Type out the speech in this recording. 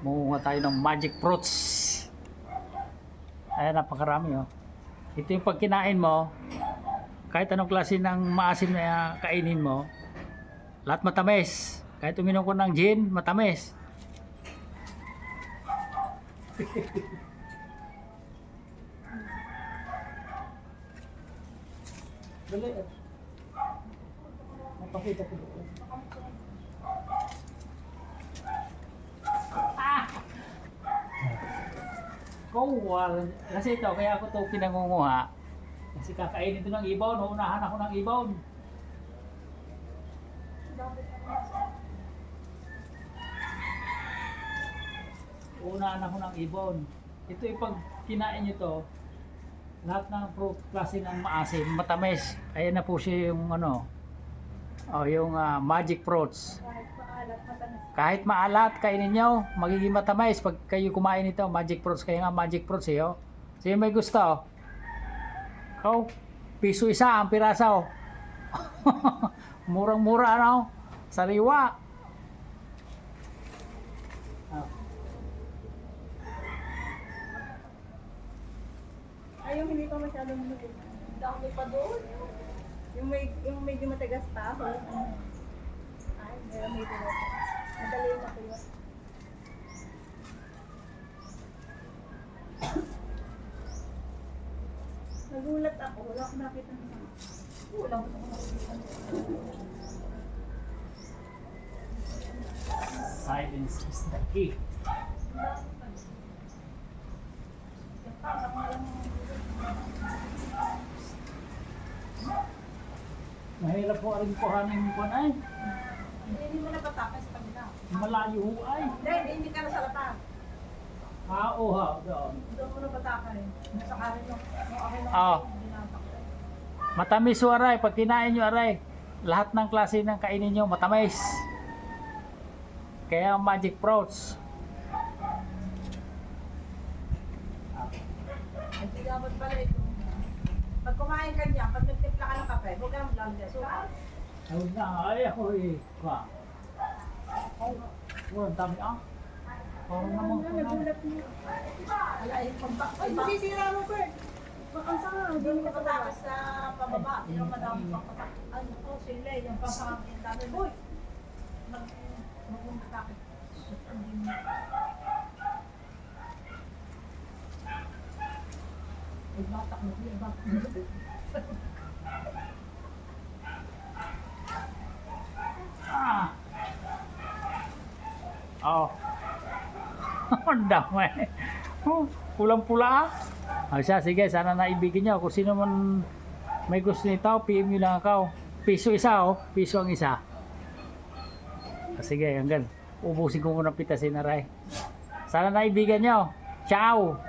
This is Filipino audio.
Munguha tayo ng magic fruits. Ayan, napakarami oh. Ito yung pag kinain mo, kahit anong klase ng maasim na kainin mo, lahat matamis. Kahit uminom ko ng gin, matamis. Dali. Mapakita ko doon. Kasi ito, kaya ako ito pinangunguha. Kasi kakainin ito ng ibon, uunahan ako ng ibon. Uunahan ako ng ibon. Ito yung pag kinain nyo to, lahat ng fruit klase ng maasim, matamis. Ayan na po siya yung ano, yung magic fruits. Kahit maalat, kainin nyo, magiging matamis pag kayo kumain ito, magic fruits. Kaya nga magic fruits eh, oh. Sino may gusto, oh? Oh, piso isa ang piraso. Murang-mura, ano? Sariwa. Ay, yung hindi pa masyadong maluto. Dami pa doon. Yung medyo matigas pa. Ay, meron may doon. Madali na po yun. Nagulat ako. Wala akong nakita naman. Wala akong nakita. Silence is the key. Mahirap po rin kuhanin ko na eh. Hindi mo napatakas sa kanila. Malayo ho ay. Hindi ka nasalatan. Oo, doon. Doon mo napatakas eh. Nasa karin yung akin lang. Oo. Matamis ho aray. Pag kinain nyo aray, lahat ng klase ng kainin nyo matamis. Kaya magic fruits. Hindi dapat pala ito. Pag kumain ka niya, pag nagtimpla ka ng kape, huwag ka nang lalagyan suka. Ayun na, ay ako eh. Ang dami ah. Parang naman ko na. Nagulat mo. Wala yung pagpak. Ay, sisira mo, Bert. Ang sanga, hindi mo napatakas sa pababa. Hindi mo madami pang patak. Ano po, sila yung pasangin dami. Boy! Mag-umatakit. Ay, batak mo. Ay, batak mo. Oh. Ang dami. Oh, pulang-pula. Siya, sige, sana naibigin niyo. Kung sino man may gusto nito, PM nyo lang ako. Piso isa, oh. Piso ang isa. Sige, hanggang ubusin ko muna pitasin na rin. Sana naibigan nyo. Ciao!